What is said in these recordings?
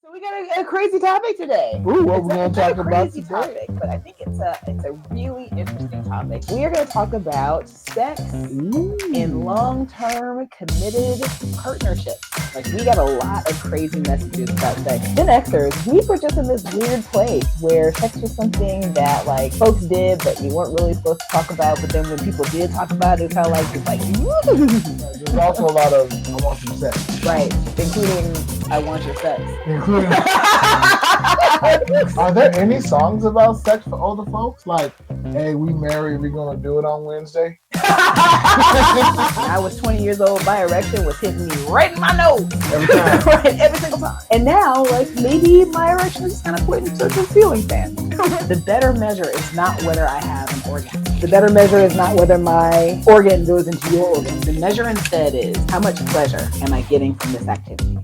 So we got a crazy topic today. Ooh, what we're going to talk about today? today? But I think it's a really interesting topic. We are going to talk about sex in long-term committed partnerships. Like, we got a lot of crazy messages about sex. Gen Xers, we were just in this weird place where sex was something that like folks did, but you weren't really supposed to talk about. But then when people did talk about it, it's kind of like it's like. There's also a lot of I want some sex, right? Including I want your sex. Including. Are there any songs about sex for older folks? Like, hey, we married, we're gonna do it on Wednesday. I was 20 years old, my erection was hitting me right in my nose. Every time. Right, every single time. And now, like, maybe my erection is kind of quitting to the ceiling fan. The better measure is not whether I have an organ. The better measure is not whether my organ goes into your organ. The measure instead is how much pleasure am I getting from this activity?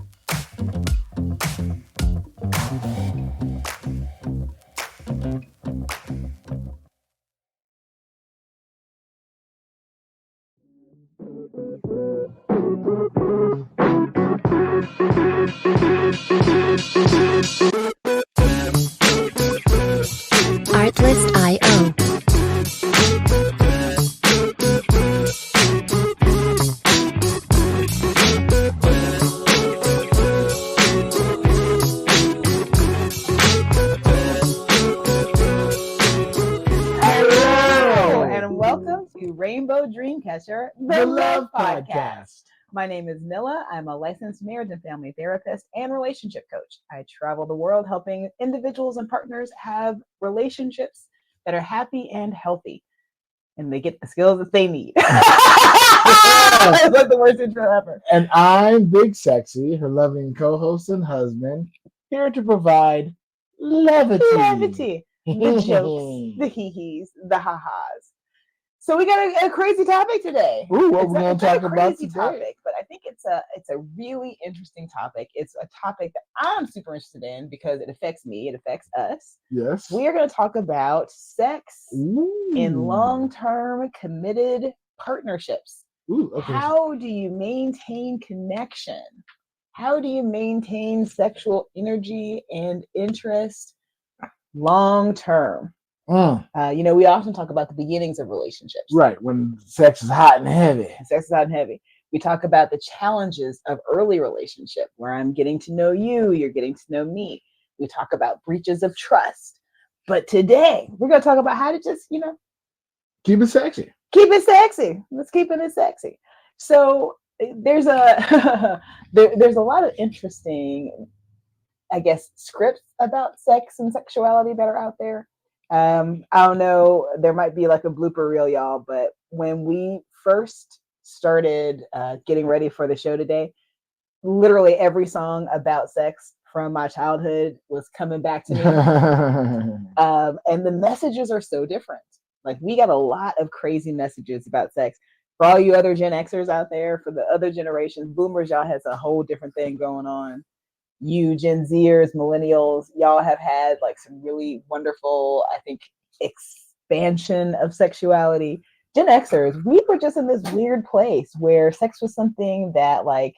Artlist.io. Hello, and welcome to Rainbow Dreamcatcher, The Love Podcast. My name is Nilla. I'm a licensed marriage and family therapist and relationship coach. I travel the world helping individuals and partners have relationships that are happy and healthy, and they get the skills that they need. That's like the worst intro ever. And I'm Big Sexy, her loving co-host and husband, here to provide levity. The jokes, the hee-hees, the ha-has. So we got a crazy topic today. Ooh, what we're going to talk about today? Topic, but I think it's a really interesting topic. It's a topic that I'm super interested in because it affects me. It affects us. Yes. We are going to talk about sex in long-term committed partnerships. Ooh, okay. How do you maintain connection? How do you maintain sexual energy and interest long-term? We often talk about the beginnings of relationships. Right, when sex is hot and heavy. We talk about the challenges of early relationship, where I'm getting to know you, you're getting to know me. We talk about breaches of trust. But today, we're going to talk about how to just, keep it sexy. Keep it sexy. Let's keep it sexy. So there's a there's a lot of interesting, I guess, scripts about sex and sexuality that are out there. I don't know, there might be like a blooper reel, y'all, but when we first started getting ready for the show today, literally every song about sex from my childhood was coming back to me. And the messages are so different. Like, we got a lot of crazy messages about sex. For all you other Gen Xers out there, for the other generations, boomers, y'all has a whole different thing going on. You Gen Zers, millennials, y'all have had like some really wonderful, I think, expansion of sexuality. Gen Xers, we were just in this weird place where sex was something that like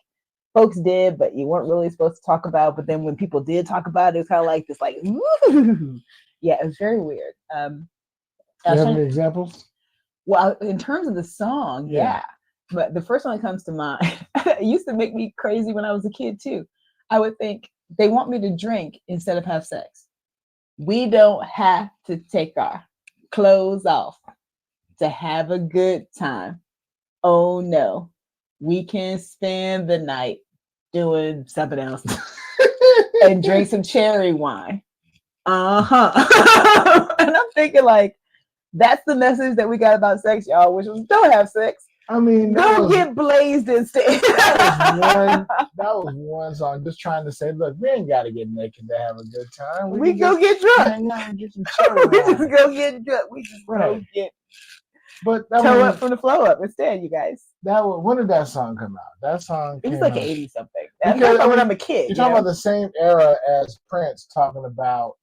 folks did, but you weren't really supposed to talk about. But then when people did talk about it, it was kind of like this, like, ooh. Yeah, it was very weird. Do you have any examples? Well, in terms of the song, yeah. But the first one that comes to mind, it used to make me crazy when I was a kid too. I would think they want me to drink instead of have sex. We don't have to take our clothes off to have a good time. Oh no, we can spend the night doing something else and drink some cherry wine. And I'm thinking like, that's the message that we got about sex, y'all, which was don't have sex. I mean, go get blazed instead. That was one song just trying to say, look, we ain't got to get naked to have a good time. We go get drunk. Get some cherry We wine. just go get drunk. We just go get toe up from the flow up instead, you guys. When did that song come out? That song it was like 80 something. Because when I'm a kid. You're talking about the same era as Prince talking about,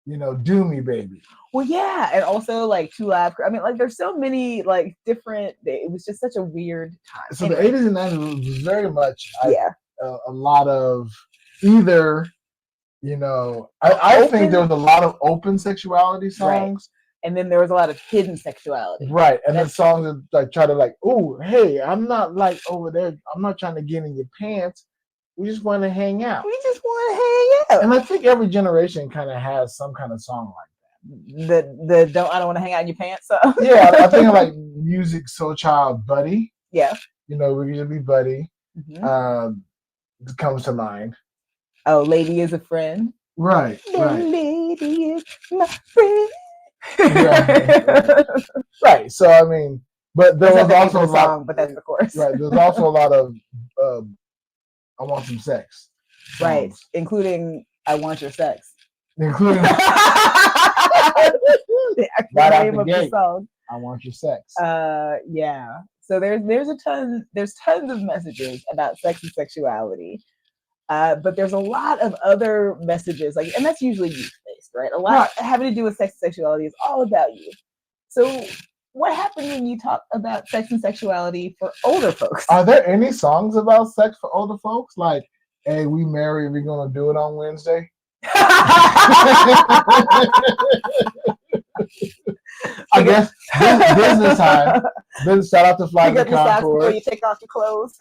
do me, baby. Well, yeah, and also like Two Live. I mean, like there's so many like different. It was just such a weird time. So anyway. The 80s and 90s was very much a lot of either You know, I think Open- there was a lot of open sexuality songs. And then there was a lot of hidden sexuality. Right. And then That's- songs that like try to like, oh, hey, I'm not like over there. I'm not trying to get in your pants. We just want to hang out. We just want to hang out. And I think every generation kind of has some kind of song like The I don't want to hang out in your pants. So that. Yeah, I think of like Music Soul Child Buddy. yeah. You know, we usually be Buddy. Mhm. It comes to mind. Oh, lady is a friend. Right, The right. lady is my friend. Right. Right. So I mean, but there That's was not the name also of a the lot. song, but that's the chorus. Right. There's also a lot of I want some sex. Right, songs, including I want your sex. including The actual Right out name the of the gate. song. I want your sex. Yeah. So there's tons of messages about sex and sexuality. But there's a lot of other messages, like, and that's usually youth based, right? A lot having to do with sex and sexuality is all about youth. So what happened when you talk about sex and sexuality for older folks? Are there any songs about sex for older folks? Like, hey, we married, we're gonna do it on Wednesday. I guess business time. Then shout out to Fly Pick the up your socks before Concord. you take off your clothes.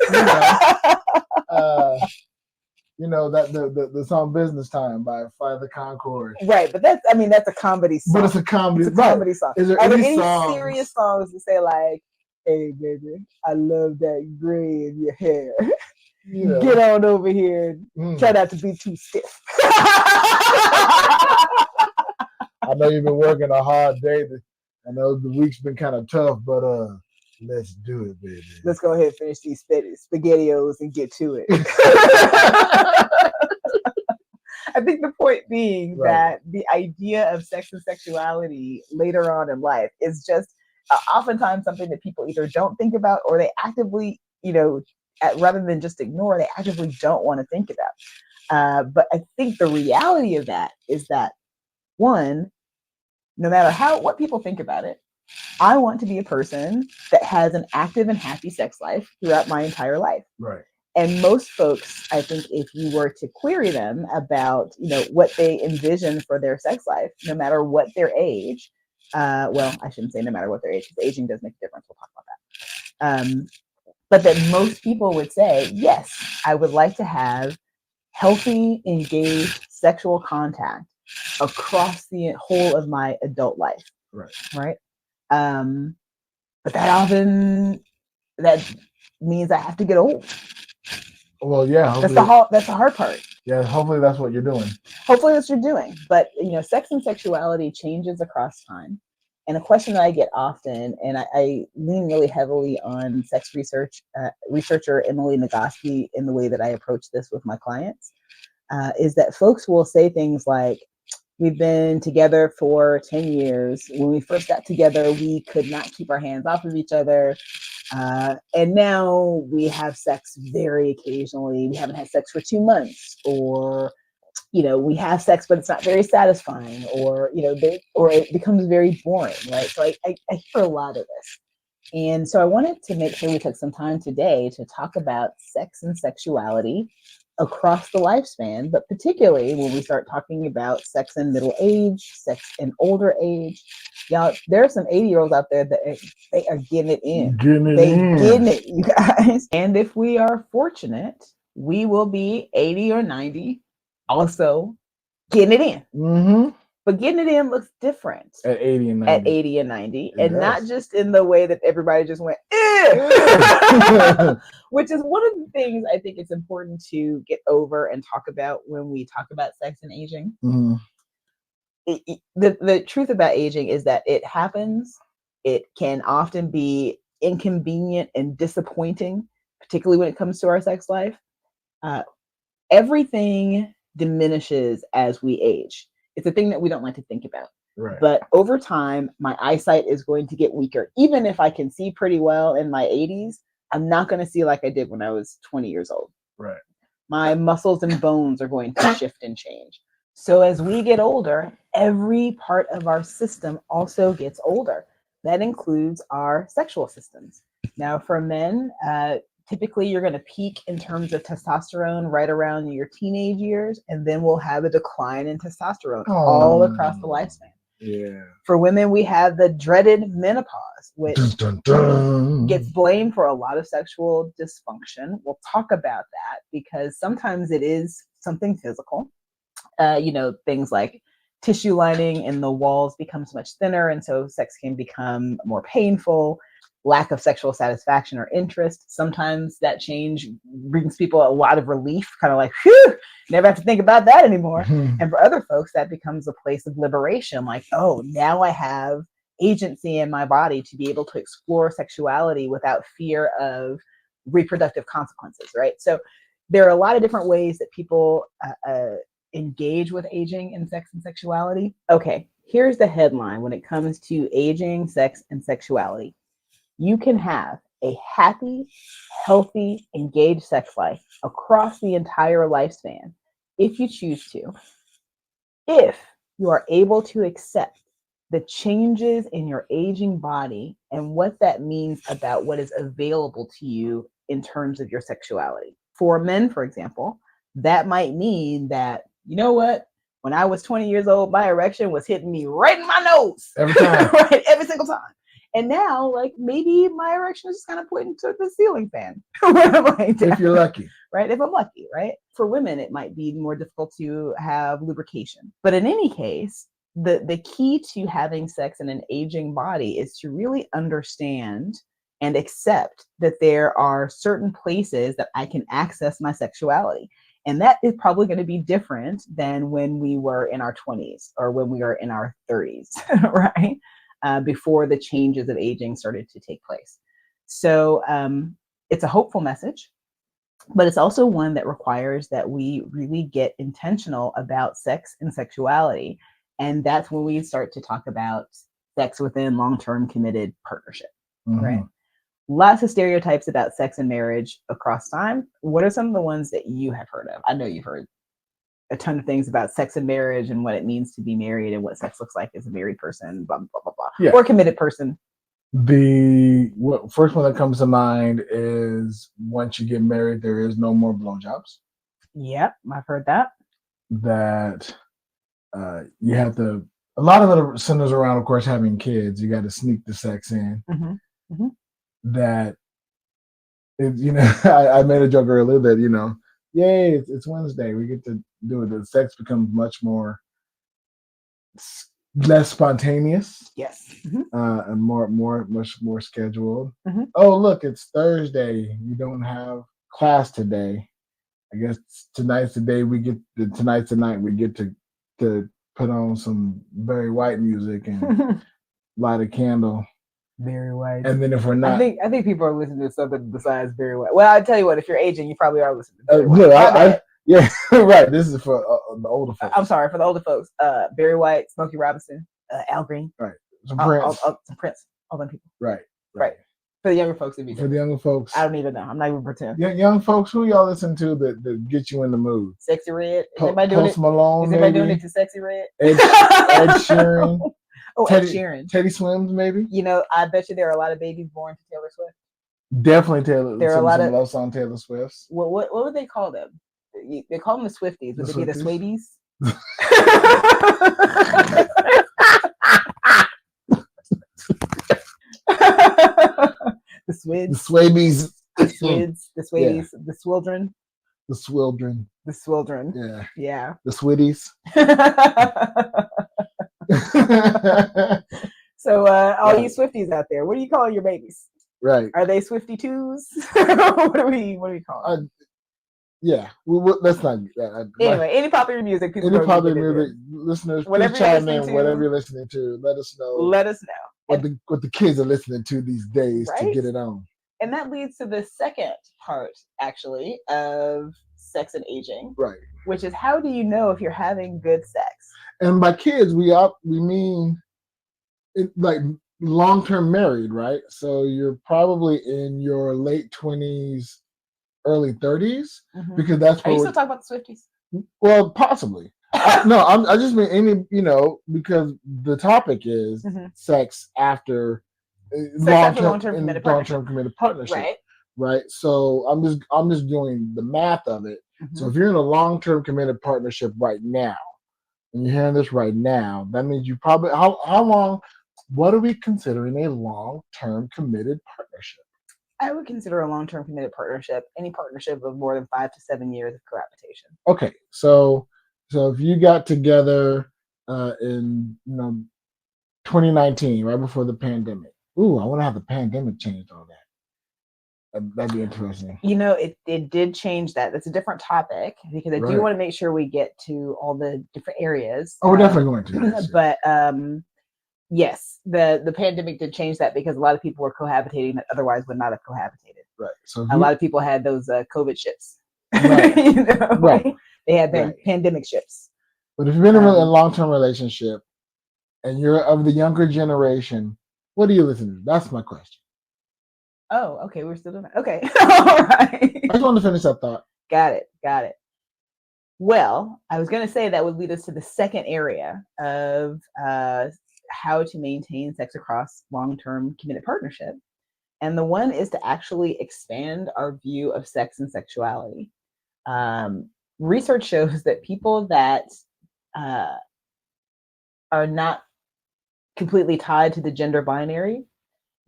You know that the song "Business Time" by Fly the Concord. Right, but that's a comedy song. But it's a comedy. It's a comedy song. Is there Are there any any songs? serious songs that say like, "Hey, baby, I love that gray in your hair. You know, Get on over here and try not to be too stiff." I know you've been working a hard day. I know the week's been kind of tough, but let's do it, baby. Let's go ahead and finish these spaghettios and get to it. I think the point being that the idea of sex and sexuality later on in life is just oftentimes something that people either don't think about or they actively, rather than just ignore, they actively don't want to think about. But I think the reality of that is that, one, no matter what people think about it, I want to be a person that has an active and happy sex life throughout my entire life. Right. And most folks, I think, if you were to query them about, what they envision for their sex life, no matter what their age, well, I shouldn't say no matter what their age, because aging does make a difference. We'll talk about that. But that most people would say, yes, I would like to have healthy, engaged sexual contact across the whole of my adult life. Right. But that means I have to get old. Well, yeah. That's the hard part. Yeah, hopefully that's what you're doing. Hopefully that's what you're doing. But sex and sexuality changes across time. And a question that I get often, and I lean really heavily on sex researcher Emily Nagoski in the way that I approach this with my clients, is that folks will say things like, we've been together for 10 years. When we first got together, we could not keep our hands off of each other. And now we have sex very occasionally. We haven't had sex for 2 months, or, we have sex, but it's not very satisfying, or, or it becomes very boring, right? So I hear a lot of this. And so I wanted to make sure we took some time today to talk about sex and sexuality across the lifespan, but particularly when we start talking about sex in middle age, sex in older age. Y'all, there are some 80-year-olds out there that they are getting it in. Getting it, you guys. And if we are fortunate, we will be 80 or 90 also getting it in. Mm-hmm. But getting it in looks different at 80 and 90. At 80 and 90, It and does. not just in the way that everybody just went, which is one of the things I think it's important to get over and talk about when we talk about sex and aging. Mm-hmm. The truth about aging is that it happens. It can often be inconvenient and disappointing, particularly when it comes to our sex life. Everything diminishes as we age. It's a thing that we don't like to think about. Right. But over time, my eyesight is going to get weaker. Even if I can see pretty well in my 80s, I'm not going to see like I did when I was 20 years old. Right. My muscles and bones are going to shift and change. So as we get older, every part of our system also gets older. That includes our sexual systems. Now, for men, Typically, you're going to peak in terms of testosterone right around your teenage years, and then we'll have a decline in testosterone all across the lifespan. Yeah. For women, we have the dreaded menopause, which Dun, dun, dun. gets blamed for a lot of sexual dysfunction. We'll talk about that because sometimes it is something physical. Things like tissue lining in the walls becomes much thinner, and so sex can become more painful. Lack of sexual satisfaction or interest. Sometimes that change brings people a lot of relief, kind of like, whew, never have to think about that anymore. And for other folks, that becomes a place of liberation. Like, oh, now I have agency in my body to be able to explore sexuality without fear of reproductive consequences, right? So there are a lot of different ways that people engage with aging and sex and sexuality. Okay, here's the headline when it comes to aging, sex, and sexuality. You can have a happy, healthy, engaged sex life across the entire lifespan if you choose to, if you are able to accept the changes in your aging body and what that means about what is available to you in terms of your sexuality. For men, for example, that might mean that, you know what? When I was 20 years old, my erection was hitting me right in my nose. Every time. Right? Every single time. And now, like, maybe my erection is just kind of pointing to the ceiling fan. If you're lucky. Right? If I'm lucky, right? For women, it might be more difficult to have lubrication. But in any case, the key to having sex in an aging body is to really understand and accept that there are certain places that I can access my sexuality. And that is probably going to be different than when we were in our 20s or when we were in our 30s, right? Before the changes of aging started to take place. So it's a hopeful message, but it's also one that requires that we really get intentional about sex and sexuality. And that's when we start to talk about sex within long-term committed partnership, right? Lots of stereotypes about sex and marriage across time. What are some of the ones that you have heard of? I know you've heard a ton of things about sex and marriage and what it means to be married and what sex looks like as a married person, blah, blah, blah, blah, Yeah. or committed person. The first one that comes to mind is once you get married, there is no more blowjobs. Yep, I've heard that. That you have to, a lot of it centers around, of course, having kids. You got to sneak the sex in. That, I made a joke earlier that, yay, it's Wednesday. We get to do it. The sex becomes much more less spontaneous. Yes. And much more scheduled. Oh, look, it's Thursday. You don't have class today. I guess tonight's the night we get to put on some Barry White music and light a candle. Barry White. And then if we're not, I think people are listening to something besides Barry White. Well, I tell you what, if you're aging, you probably are listening to Barry White. Yeah, right. This is for the older folks. I'm sorry, for the older folks. Barry White, Smokey Robinson, Al Green. Right. Some Prince. All them people. Right. For the younger folks, it'd be for the younger folks. I don't even know. I'm not even pretend. Young folks, who y'all listen to that get you in the mood? Sexy Red. Is anybody doing Post it? Malone, is anybody doing it to Sexy Red? Ed Sheeran. Ed Sheeran. Teddy Swims, maybe. I bet you there are a lot of babies born to Taylor Swift. Definitely Taylor. There are a lot of love song Taylor Swifts. What would they call them? They call them the Swifties. Would they be the Swabies? The Swids. The Swabies. The Swids. The Swabies. Yeah. The Swildren. The Swildren. The Swildren. Yeah. Yeah. The Swiddies. So all you Swifties out there, what do you call your babies? Right. Are they Swifty twos? what do we call them? Yeah. Let's not. Anyway, any popular music. Any popular music listeners, please chime in. Whatever you're listening to, let us know. Let us know what the kids are listening to these days to get it on. And that leads to the second part, actually, of sex and aging. Right. Which is, how do you know if you're having good sex? And by kids, we mean like long-term married, right? So you're probably in your late 20s, early 30s, because that's what. Are you still talking about the Swifties? Well, possibly. No, I just mean any, because the topic is sex after long-term committed partnership. Right. right? So I'm just doing the math of it. So Mhm. if you're in a long-term committed partnership right now, and you're hearing this right now, that means you probably how long? What are we considering a long-term committed partnership? I would consider a long-term committed partnership any partnership of more than 5 to 7 years of cohabitation. Okay, so if you got together in 2019, right before the pandemic. Ooh, I wonder how the pandemic changed all that. That'd be interesting. It did change that. That's a different topic because I do Right. want to make sure we get to all the different areas. Oh, we're definitely going to. Yes, yes. But yes, the pandemic did change that because a lot of people were cohabitating that otherwise would not have cohabitated. Right. So A lot of people had those COVID ships. Right. Right. They had Right. pandemic ships. But if you've been in a long-term relationship and you're of the younger generation, what do you listen to? That's my question. Oh, okay. We're still doing that. Okay. All right. I just wanted to finish that thought. Got it. Well, I was going to say that would lead us to the second area of how to maintain sex across long-term committed partnership. And the one is to actually expand our view of sex and sexuality. Research shows that people that are not completely tied to the gender binary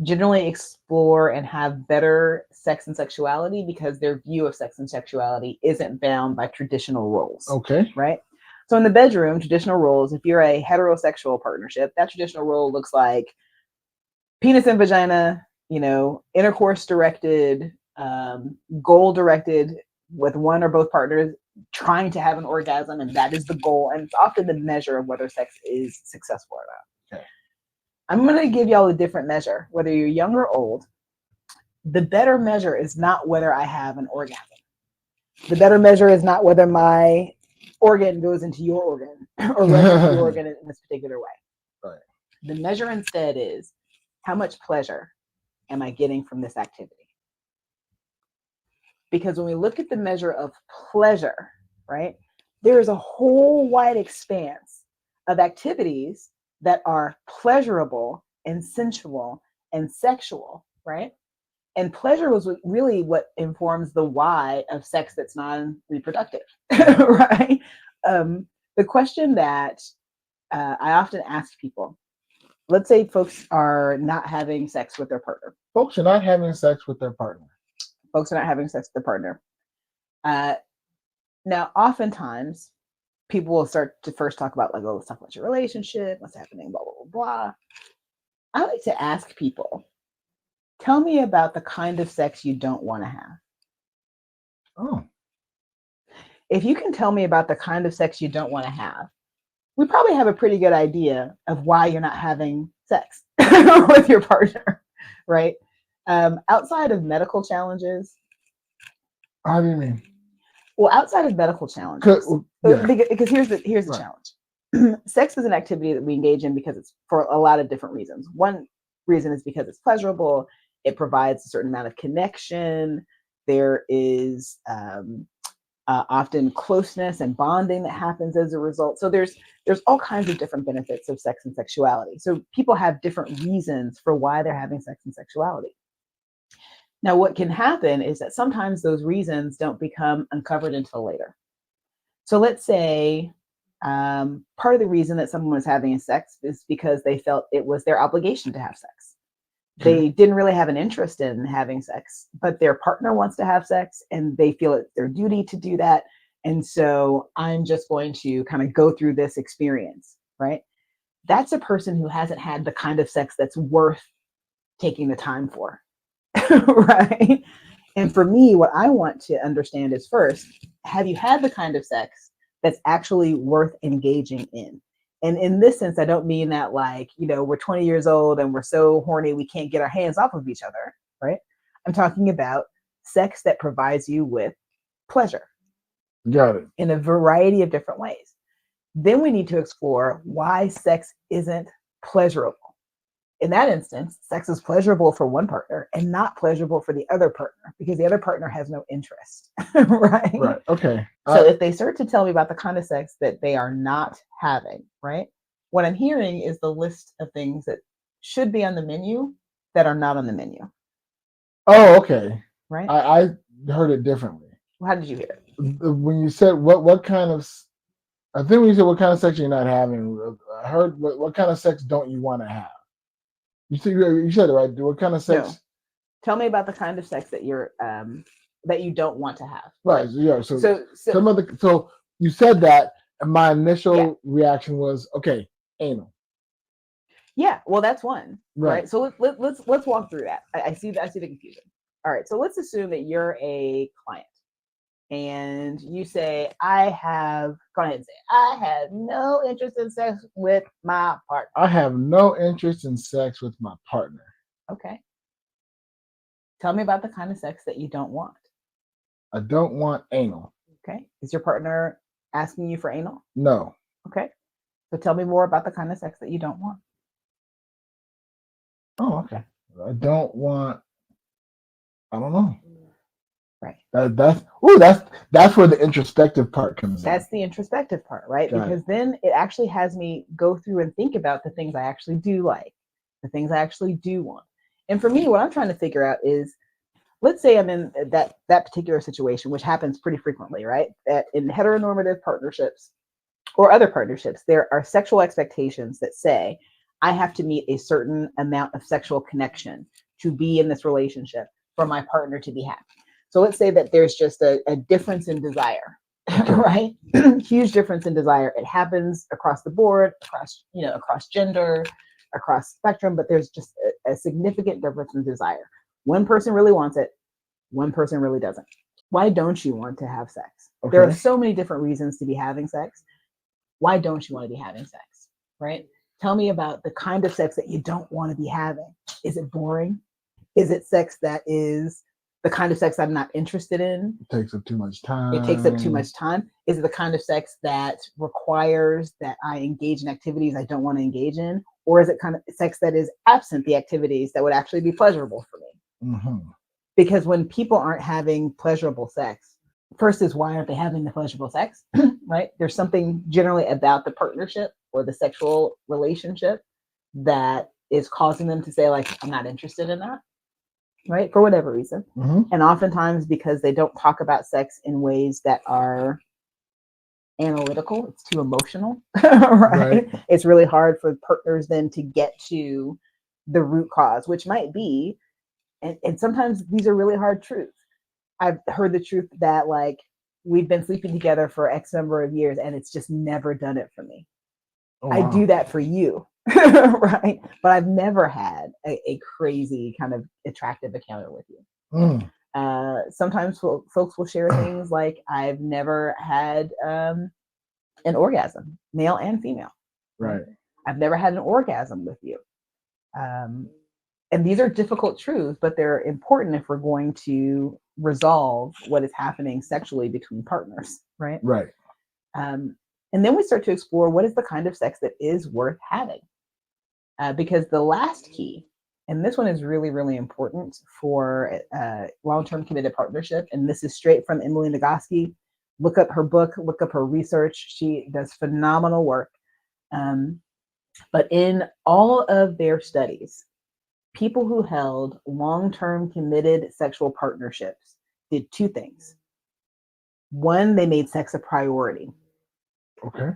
generally explore and have better sex and sexuality because their view of sex and sexuality isn't bound by traditional roles. Okay. Right? So in the bedroom, traditional roles, if you're a heterosexual partnership, that traditional role looks like penis and vagina, intercourse directed, goal directed with one or both partners trying to have an orgasm, and that is the goal. And it's often the measure of whether sex is successful or not. Okay. I'm going to give y'all a different measure, whether you're young or old. The better measure is not whether I have an orgasm. The better measure is not whether my organ goes into your organ or runs into your organ in this particular way. Right. The measure instead is how much pleasure am I getting from this activity? Because when we look at the measure of pleasure, right, there is a whole wide expanse of activities that are pleasurable and sensual and sexual, right? And pleasure was really what informs the why of sex that's non-reproductive, right? The question that I often ask people, let's say folks are not having sex with their partner. Folks are not having sex with their partner. Now, oftentimes, people will start to first talk about, like, oh, let's talk about your relationship, what's happening, blah, blah, blah, blah. I like to ask people, tell me about the kind of sex you don't want to have. Oh. If you can tell me about the kind of sex you don't want to have, we probably have a pretty good idea of why you're not having sex with your partner, right? Outside of medical challenges. How do you mean? Well, outside of medical challenges, because here's the Right. challenge. Sex is an activity that we engage in because it's for a lot of different reasons. One reason is because it's pleasurable. It provides a certain amount of connection. There is often closeness and bonding that happens as a result. So there's all kinds of different benefits of sex and sexuality. So people have different reasons for why they're having sex and sexuality. Now, what can happen is that sometimes those reasons don't become uncovered until later. So let's say part of the reason that someone was having sex is because they felt it was their obligation to have sex. They didn't really have an interest in having sex, but their partner wants to have sex and they feel it's their duty to do that. And so I'm just going to kind of go through this experience, right? That's a person who hasn't had the kind of sex that's worth taking the time for, right? And for me, what I want to understand is first, have you had the kind of sex that's actually worth engaging in? And in this sense, I don't mean that like, we're 20 years old and we're so horny we can't get our hands off of each other, right? I'm talking about sex that provides you with pleasure. Got it. In a variety of different ways. Then we need to explore why sex isn't pleasurable. In that instance, sex is pleasurable for one partner and not pleasurable for the other partner because the other partner has no interest, right? Right. Okay. So if they start to tell me about the kind of sex that they are not having, right? What I'm hearing is the list of things that should be on the menu that are not on the menu. Oh, okay. right? I heard it differently. How did you hear it? When you said what kind of, I think when you said what kind of sex you're not having, I heard what kind of sex don't you want to have? You said it right. What kind of sex? No. Tell me about the kind of sex that you're that you don't want to have. Right. Yeah. So So you said that, and my initial reaction was, okay, anal. Yeah. Well, that's one. Right. So let's walk through that. I see the confusion. All right. So let's assume that you're a client and you say, go ahead and say, I have no interest in sex with my partner. I have no interest in sex with my partner. Okay. Tell me about the kind of sex that you don't want. I don't want anal. Okay. Is your partner asking you for anal? No. Okay. So tell me more about the kind of sex that you don't want. Oh, okay. I don't know. Right. That's where the introspective part comes in. That's the introspective part, right? Because then it actually has me go through and think about the things I actually do like, the things I actually do want. And for me, what I'm trying to figure out is, let's say I'm in that particular situation, which happens pretty frequently, right? That in heteronormative partnerships or other partnerships, there are sexual expectations that say, I have to meet a certain amount of sexual connection to be in this relationship for my partner to be happy. So let's say that there's just a difference in desire, right? Huge difference in desire. It happens across the board, across gender, across spectrum, but there's just a significant difference in desire. One person really wants it, one person really doesn't. Why don't you want to have sex? Okay. There are so many different reasons to be having sex. Why don't you want to be having sex, right? Tell me about the kind of sex that you don't want to be having. Is it boring? Is it sex that is the kind of sex I'm not interested in? It takes up too much time. It takes up too much time. Is it the kind of sex that requires that I engage in activities I don't want to engage in? Or is it kind of sex that is absent the activities that would actually be pleasurable for me? Mm-hmm. Because when people aren't having pleasurable sex, first is, why aren't they having the pleasurable sex, right? There's something generally about the partnership or the sexual relationship that is causing them to say, like, I'm not interested in that, right? For whatever reason. Mm-hmm. And oftentimes because they don't talk about sex in ways that are analytical, it's too emotional, right? It's really hard for partners then to get to the root cause, which might be, and sometimes these are really hard truths. I've heard the truth that, like, we've been sleeping together for X number of years and it's just never done it for me. Oh, wow. I do that for you, right? But I've never had a crazy kind of attractive encounter with you. Sometimes folks will share things like, I've never had an orgasm, male and female. Right. I've never had an orgasm with you. And these are difficult truths, but they're important if we're going to resolve what is happening sexually between partners, right? Right. And then we start to explore, what is the kind of sex that is worth having? Because the last key, and this one is really, really important for long-term committed partnership, and this is straight from Emily Nagoski. Look up her book, look up her research. She does phenomenal work. But in all of their studies, people who held long-term committed sexual partnerships did two things. One, they made sex a priority. Okay.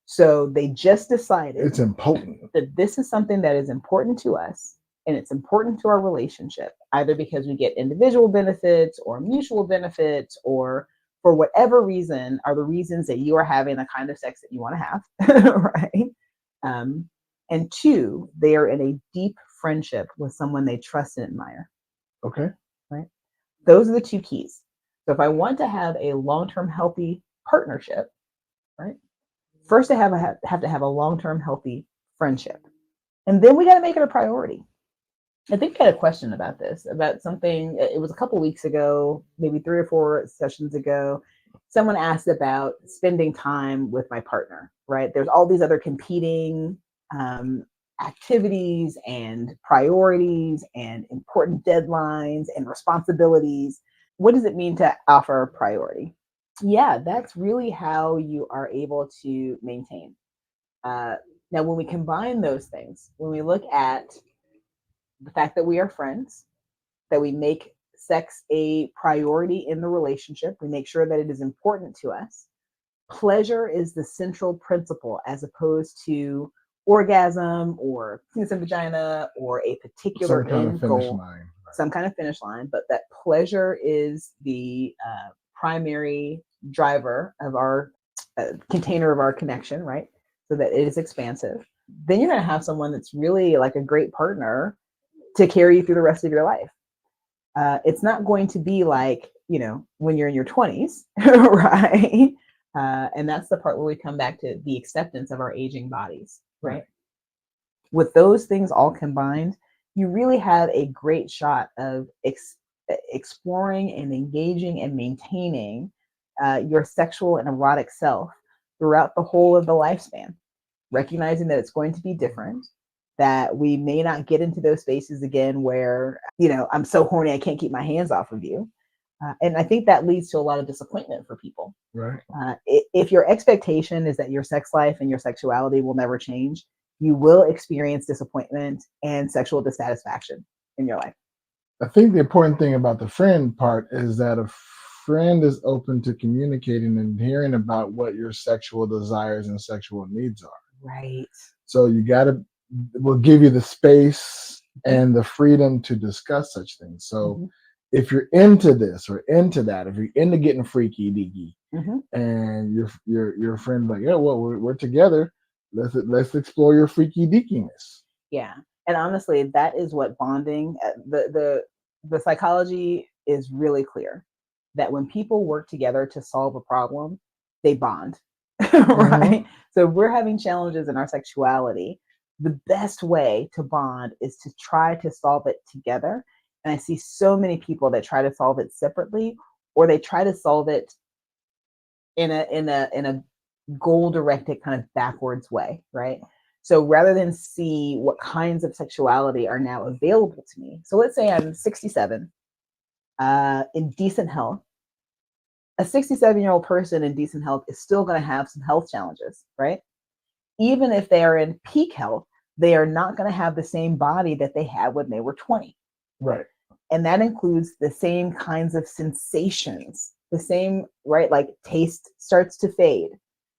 So they just decided it's important that this is something that is important to us and it's important to our relationship, either because we get individual benefits or mutual benefits, or for whatever reason are the reasons that you are having the kind of sex that you want to have, right? And two, they are in a deep friendship with someone they trust and admire. Okay. Right. Those are the two keys. So if I want to have a long-term healthy partnership, right, first I have to have a long-term healthy friendship. And then we got to make it a priority. I think I had a question about this, about something, it was a couple weeks ago, maybe 3 or 4 sessions ago. Someone asked about spending time with my partner, right? There's all these other competing activities and priorities and important deadlines and responsibilities. What does it mean to offer a priority? Yeah, that's really how you are able to maintain. Now, when we combine those things, when we look at the fact that we are friends, that we make sex a priority in the relationship. We make sure that it is important to us. Pleasure is the central principle as opposed to orgasm or penis and vagina or a particular Some kind of end finish goal, line. Right. some kind of finish line, but that pleasure is the primary driver of our container of our connection, right? So that it is expansive. Then you're going to have someone that's really like a great partner to carry you through the rest of your life. It's not going to be like, you know, when you're in your 20s, right? And that's the part where we come back to the acceptance of our aging bodies, right? With those things all combined, you really have a great shot of exploring and engaging and maintaining your sexual and erotic self throughout the whole of the lifespan, recognizing that it's going to be different, that we may not get into those spaces again where, you know, I'm so horny, I can't keep my hands off of you. And I think that leads to a lot of disappointment for people. Right. If your expectation is that your sex life and your sexuality will never change, you will experience disappointment and sexual dissatisfaction in your life. I think the important thing about the friend part is that a friend is open to communicating and hearing about what your sexual desires and sexual needs are. Right. So we'll give you the space and the freedom to discuss such things. So if you're into this or into that, if you're into getting freaky deaky, and your friend like, yeah, well, we're together, let's explore your freaky deakiness. Yeah. And honestly, that is what bonding, the psychology is really clear that when people work together to solve a problem, they bond, right? So if we're having challenges in our sexuality, the best way to bond is to try to solve it together. And I see so many people that try to solve it separately, or they try to solve it in a goal-directed kind of backwards way, right? So rather than see what kinds of sexuality are now available to me. So let's say I'm 67, in decent health. A 67-year-old person in decent health is still going to have some health challenges, right? Even if they are in peak health, they are not going to have the same body that they had when they were 20. Right. And that includes the same kinds of sensations, the same, right? Like taste starts to fade,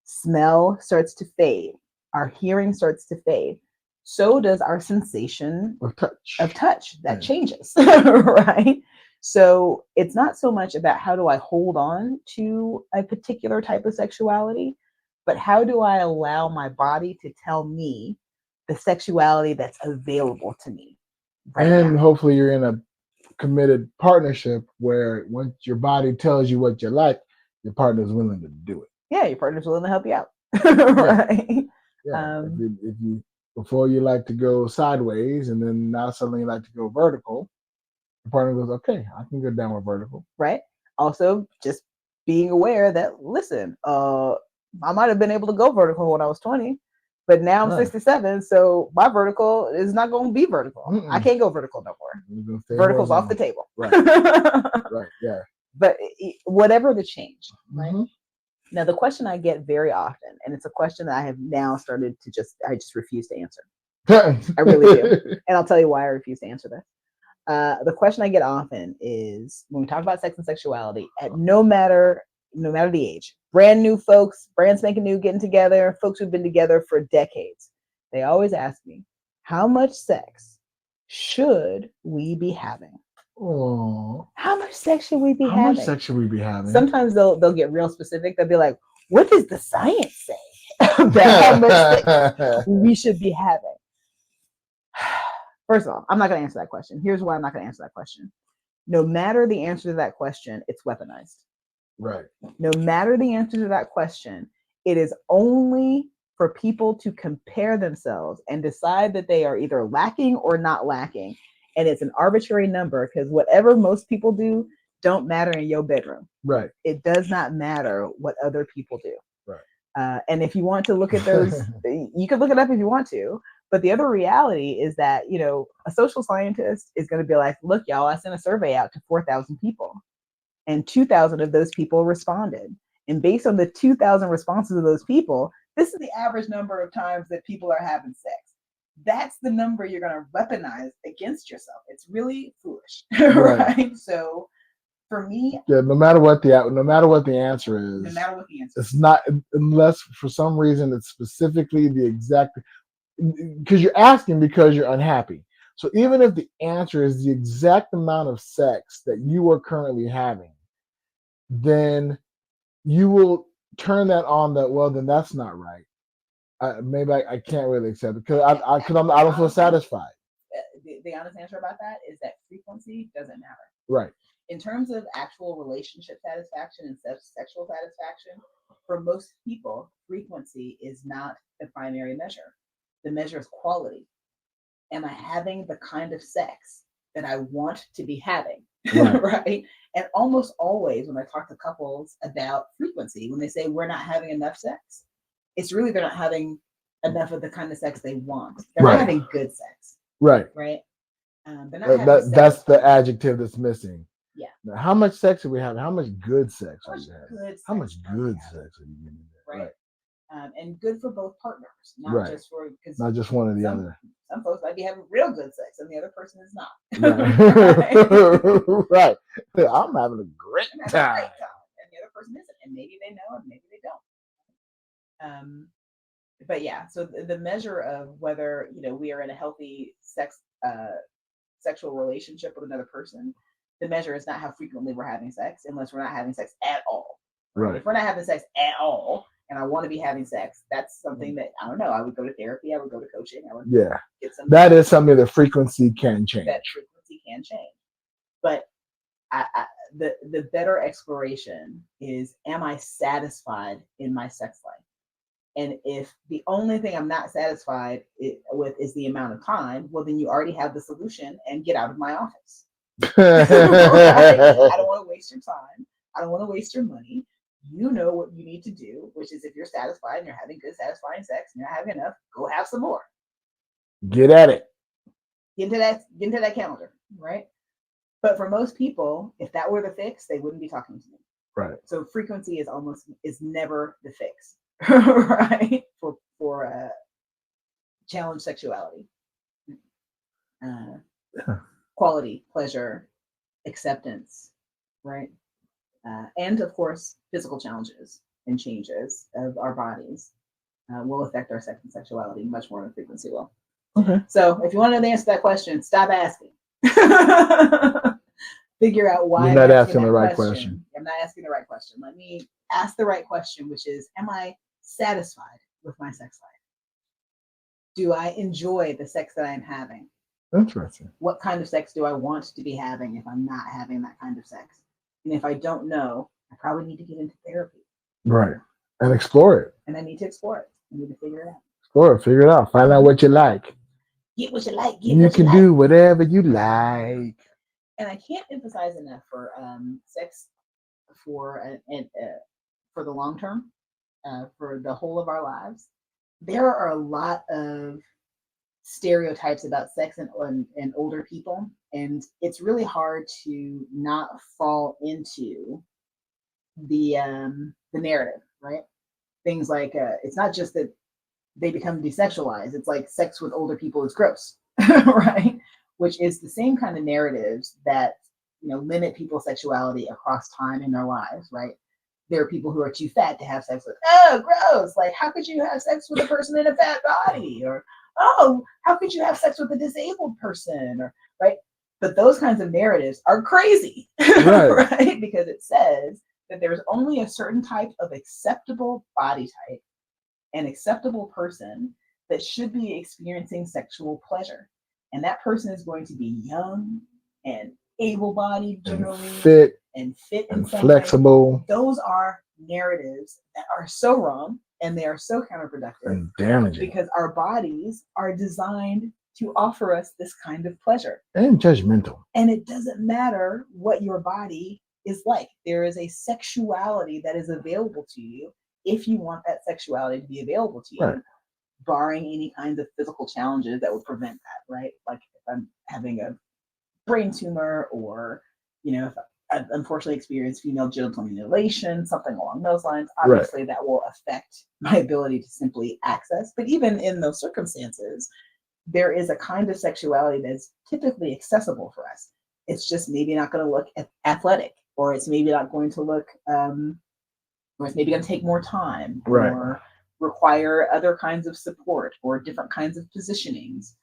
smell starts to fade, our hearing starts to fade. So does our sensation of touch. That changes, right? So it's not so much about how do I hold on to a particular type of sexuality, but how do I allow my body to tell me the sexuality that's available to me right and now. Hopefully you're in a committed partnership where once your body tells you what you like, your partner's willing to do it. Yeah, your partner's willing to help you out. Right. Yeah. If you before you like to go sideways and then now suddenly you like to go vertical, the partner goes, okay, I can go down with vertical. Right. Also, just being aware that, listen, I might have been able to go vertical when I was 20, but now I'm 67, so my vertical is not going to be vertical. I can't go vertical no more. Vertical's off the table. Right. Right. Yeah. But whatever the change, right? Now, the question I get very often, and it's a question that I have now started to I just refuse to answer. I really do. And I'll tell you why I refuse to answer this. The question I get often is when we talk about sex and sexuality, at no matter the age, brand new folks, brand spanking new, getting together, folks who've been together for decades, they always ask me, how much sex should we be having? Oh, how much sex should we be having? How much sex should we be having? Sometimes they'll get real specific. They'll be like, what does the science say about how much sex we should be having? First of all, I'm not going to answer that question. Here's why I'm not going to answer that question. No matter the answer to that question, it's weaponized. Right. No matter the answer to that question, it is only for people to compare themselves and decide that they are either lacking or not lacking. And it's an arbitrary number because whatever most people do don't matter in your bedroom. Right. It does not matter what other people do. Right. And if you want to look at those, you can look it up if you want to. But the other reality is that, a social scientist is going to be like, look, y'all, I sent a survey out to 4,000 people and 2,000 of those people responded. And based on the 2,000 responses of those people, this is the average number of times that people are having sex. that's the number you're going to weaponize against yourself. It's really foolish, Right. right? So for me, Yeah, no matter what the answer is, no matter what the answer it's not, unless for some reason it's specifically the exact, because you're asking because you're unhappy. So even if the answer is the exact amount of sex that you are currently having, then you will turn that on. That, well, then that's not right. Maybe I can't really accept it because I don't feel satisfied. The honest answer about that is that frequency doesn't matter. Right. In terms of actual relationship satisfaction and sexual satisfaction, for most people, frequency is not the primary measure. The measure is quality. Am I having the kind of sex that I want to be having? Right. Right? And almost always when I talk to couples about frequency, when they say we're not having enough sex, it's really they're not having enough of the kind of sex they want. They're Right. not having good sex. Right. Right? They're not having sex. That's the adjective that's missing. Yeah. Now, how much sex are we having? How much good sex are How much you having? good How much sex good sex are you getting? Right. And good for both partners, not Right. just for, because Not just one or the other. Some folks might be having real good sex and the other person is not. Right. Right. I'm having a great time. And the other person isn't, and maybe they know and maybe they don't. But yeah, so the measure of whether we are in a healthy sexual relationship with another person, the measure is not how frequently we're having sex, unless we're not having sex at all. Right. If we're not having sex at all, and I want to be having sex, that's something that I don't know. I would go to therapy. I would go to coaching. I would get some. That is something the frequency can change. That frequency can change, but the better exploration is: am I satisfied in my sex life? And if the only thing I'm not satisfied with is the amount of time, well, then you already have the solution, and get out of my office. Right? I don't want to waste your time. I don't want to waste your money. You know what you need to do, which is if you're satisfied and you're having good, satisfying sex and you're having enough, go have some more. Get at it. Get into that calendar, right? But for most people, if that were the fix, they wouldn't be talking to me. Right. So frequency is never the fix, right? For challenge sexuality, quality, pleasure, acceptance, right? And of course, physical challenges and changes of our bodies will affect our sex and sexuality much more than frequency will. Okay. So if you want to know the answer to that question, stop asking. Figure out why you're not asking the right question. I'm not asking the right question. Let me ask the right question, which is, am I satisfied with my sex life? Do I enjoy the sex that I'm having? Interesting. What kind of sex do I want to be having if I'm not having that kind of sex? And if I don't know, I probably need to get into therapy. Right. And explore it. And I need to explore it. I need to figure it out. Explore it. Figure it out. Find out what you like. Get what you like. You can do whatever you like. And I can't emphasize enough for sex for the long term, for the whole of our lives. There are a lot of stereotypes about sex and older people, and it's really hard to not fall into the narrative, right? Things like it's not just that they become desexualized. It's like sex with older people is gross, right? Which is the same kind of narratives that limit people's sexuality across time in their lives, right? There are people who are too fat to have sex with. Oh, gross! Like, how could you have sex with a person in a fat body? Or, oh, how could you have sex with a disabled person? Or, right? But those kinds of narratives are crazy, right? Because it says that there's only a certain type of acceptable body type, an acceptable person that should be experiencing sexual pleasure. And that person is going to be young and able-bodied, generally, and fit and flexible. Those are narratives that are so wrong, and they are so counterproductive and damaging, because our bodies are designed to offer us this kind of pleasure. And judgmental. And it doesn't matter what your body is like. There is a sexuality that is available to you if you want that sexuality to be available to you. Right. Barring any kinds of physical challenges that would prevent that, right? Like if I'm having a brain tumor, or if I've unfortunately experienced female genital mutilation, something along those lines, obviously that will affect my ability to simply access. But even in those circumstances, there is a kind of sexuality that's typically accessible for us. It's just maybe not going to look athletic, or it's maybe not going to look, or it's maybe going to take more time, Right. or require other kinds of support or different kinds of positionings.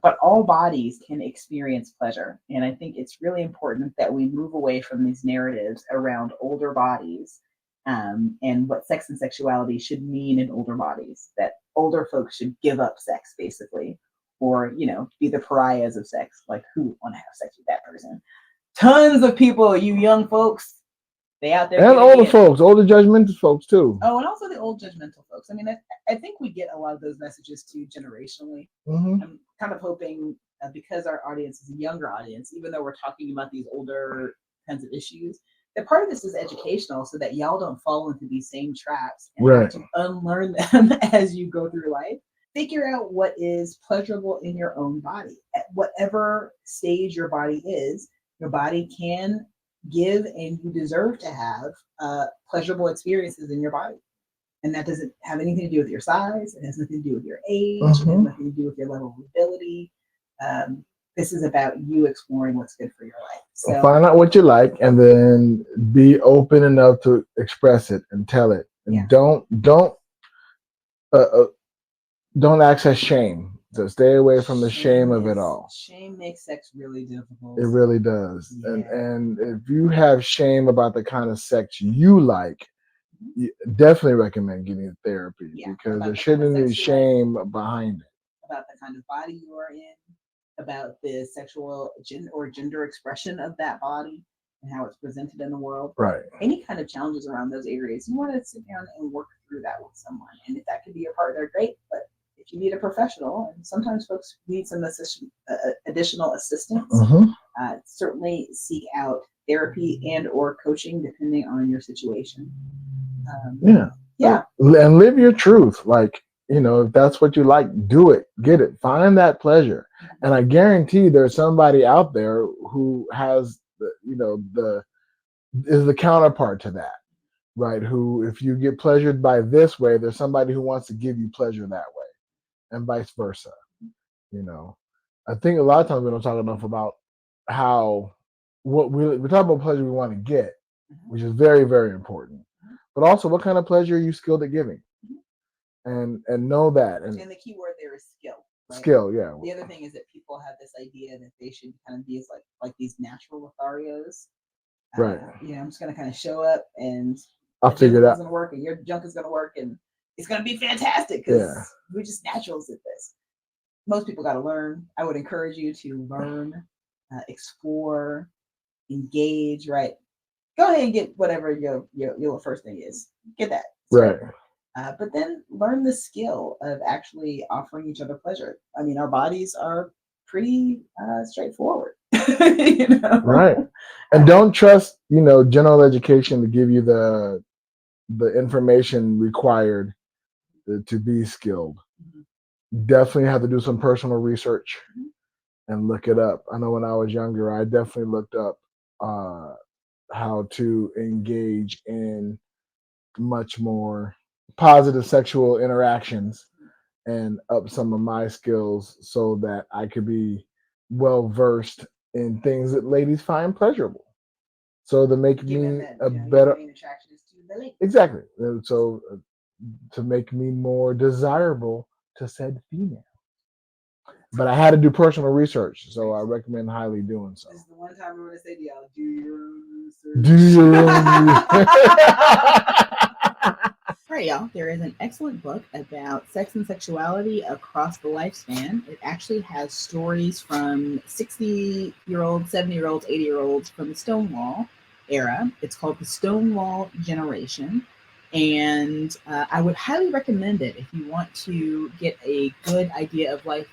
But all bodies can experience pleasure. And I think it's really important that we move away from these narratives around older bodies, and what sex and sexuality should mean in older bodies, that older folks should give up sex, basically, or, be the pariahs of sex. Like, who would want to have sex with that person? Tons of people, you young folks, they out there. And older folks, older judgmental folks too. Oh, and also the old judgmental folks. I mean, I think we get a lot of those messages too generationally. Mm-hmm. I'm kind of hoping, because our audience is a younger audience, even though we're talking about these older kinds of issues, that part of this is educational, so that y'all don't fall into these same traps and have to unlearn them as you go through life. Figure out what is pleasurable in your own body. At whatever stage your body is, your body can give, and you deserve to have pleasurable experiences in your body. And that doesn't have anything to do with your size. It has nothing to do with your age. It has nothing to do with your level of ability. This is about you exploring what's good for your life. So find out what you like, and then be open enough to express it and tell it. And don't access shame. So stay away from the shame of it all. Shame makes sex really difficult. It really does. Yeah. And if you have shame about the kind of sex you like, you definitely recommend getting therapy, because there shouldn't be shame behind it. About the kind of body you are in, about the sexual gender expression of that body and how it's presented in the world. Right. Any kind of challenges around those areas, you want to sit down and work through that with someone. And if that could be your partner, great. But if you need a professional, and sometimes folks need some additional assistance, certainly seek out therapy and or coaching, depending on your situation. And live your truth. Like, if that's what you like, do it, get it, find that pleasure. And I guarantee there's somebody out there who has is the counterpart to that, right? Who, if you get pleasured by this way, there's somebody who wants to give you pleasure that way, and vice versa. I think a lot of times we don't talk enough about how we talk about pleasure we want to get, which is very, very important, but also what kind of pleasure are you skilled at giving, and know that. And the key word there is skill. Right? Skill, yeah. The other thing is that people have this idea that they should kind of be as like these natural Lotharios. Right. I'm just gonna kind of show up, and I'll figure it out. It's gonna work, and your junk is gonna work, and it's gonna be fantastic because we're just naturals at this. Most people got to learn. I would encourage you to learn, explore, engage. Right. Go ahead and get whatever your first thing is. Get that. Right. But then learn the skill of actually offering each other pleasure. I mean, our bodies are pretty straightforward. Right. And don't trust, general education to give you the information required to be skilled. Definitely have to do some personal research and look it up. I know when I was younger, I definitely looked up how to engage in much more positive sexual interactions and up some of my skills so that I could be well versed in things that ladies find pleasurable. So to make me a better exactly. So to make me more desirable to said female. But I had to do personal research, so I recommend highly doing so. This is the one time I'm going to say to y'all, do your own research. Do your own research. All right, y'all. There is an excellent book about sex and sexuality across the lifespan. It actually has stories from 60-year-olds, 70-year-olds, 80-year-olds from the Stonewall era. It's called The Stonewall Generation. And I would highly recommend it if you want to get a good idea of life,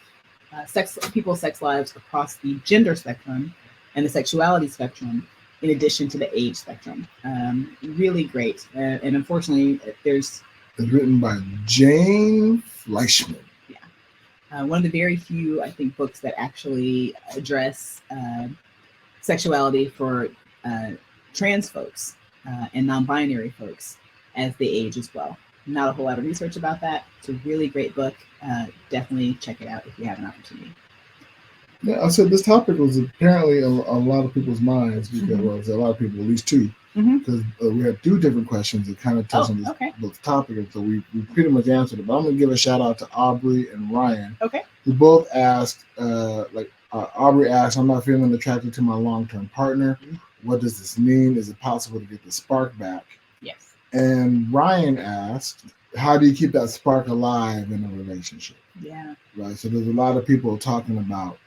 people's sex lives across the gender spectrum and the sexuality spectrum, in addition to the age spectrum. Really great. And unfortunately, it's written by Jane Fleischman. Yeah. One of the very few, I think, books that actually address sexuality for trans folks and non-binary folks as they age as well. not a whole lot of research about that. It's a really great book. Definitely check it out if you have an opportunity. Yeah, I said this topic was apparently a lot of people's minds because well, a lot of people, at least two, because we had two different questions that kind of touch on this topic, and so we pretty much answered it. But I'm going to give a shout out to Aubrey and Ryan, who both asked, Aubrey asked, "I'm not feeling attracted to my long-term partner. What does this mean? Is it possible to get the spark back?" Yes. And Ryan asked, "How do you keep that spark alive in a relationship?" Yeah. Right. So there's a lot of people talking about,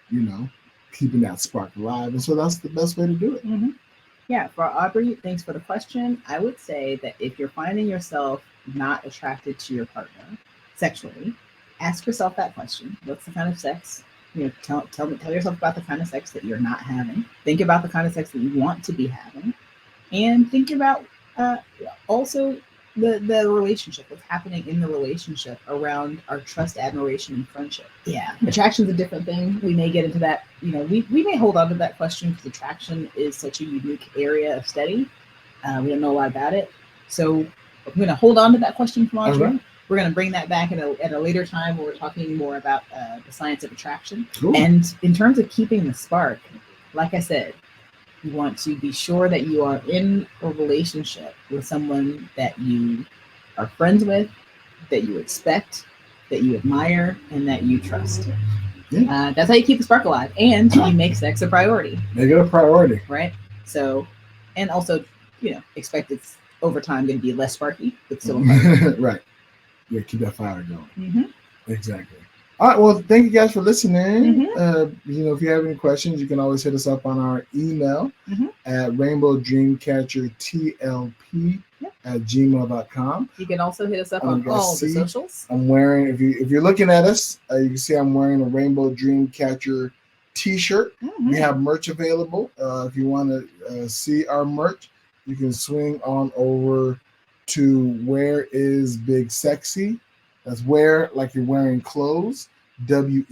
keeping that spark alive. And so that's the best way to do it. Yeah. For Aubrey, thanks for the question. I would say that if you're finding yourself not attracted to your partner sexually, ask yourself that question. What's the kind of sex? Tell yourself about the kind of sex that you're not having. Think about the kind of sex that you want to be having. And think about also the relationship, what's happening in the relationship around our trust, admiration, and friendship. Yeah. Attraction's a different thing. We may get into that. We may hold on to that question because attraction is such a unique area of study. We don't know a lot about it. So I'm going to hold on to that question from Audrey. Right. We're going to bring that back at a later time where we're talking more about the science of attraction. Cool. And in terms of keeping the spark, like I said, you want to be sure that you are in a relationship with someone that you are friends with, that you expect, that you admire, and that you trust. Yeah. That's how you keep the spark alive, and you make sex a priority. Make it a priority. Right? So, and also, expect it's over time going to be less sparky, but still a priority. Right. Yeah, keep that fire going. Exactly. All right. Well, thank you guys for listening. If you have any questions, you can always hit us up on our email at rainbowdreamcatchertlp at gmail.com. You can also hit us up on all the socials. I'm wearing, if you're looking at us, you can see I'm wearing a Rainbow Dreamcatcher t-shirt. We have merch available. If you want to see our merch, you can swing on over to Where is Big Sexy. That's where, like you're wearing clothes, WEAR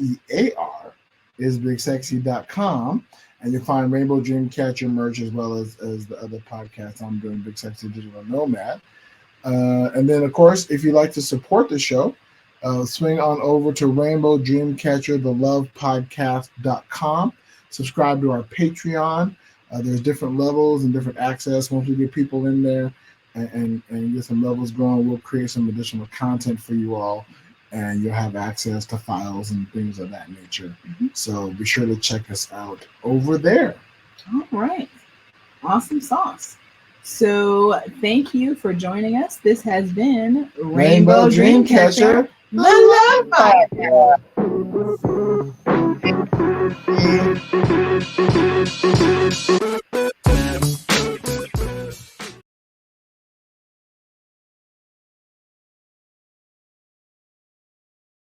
is bigsexy.com. And you'll find Rainbow Dreamcatcher merch as well as the other podcasts I'm doing, Big Sexy Digital Nomad. And then, of course, if you'd like to support the show, swing on over to rainbowdreamcatcherthelovepodcast.com. Subscribe to our Patreon. There's different levels and different access. Once we get people in there, and get some levels going, we'll create some additional content for you all, and you'll have access to files and things of that nature. So be sure to check us out over there. All right. Awesome sauce. So thank you for joining us. This has been Rainbow Dreamcatcher, the Love Podcast.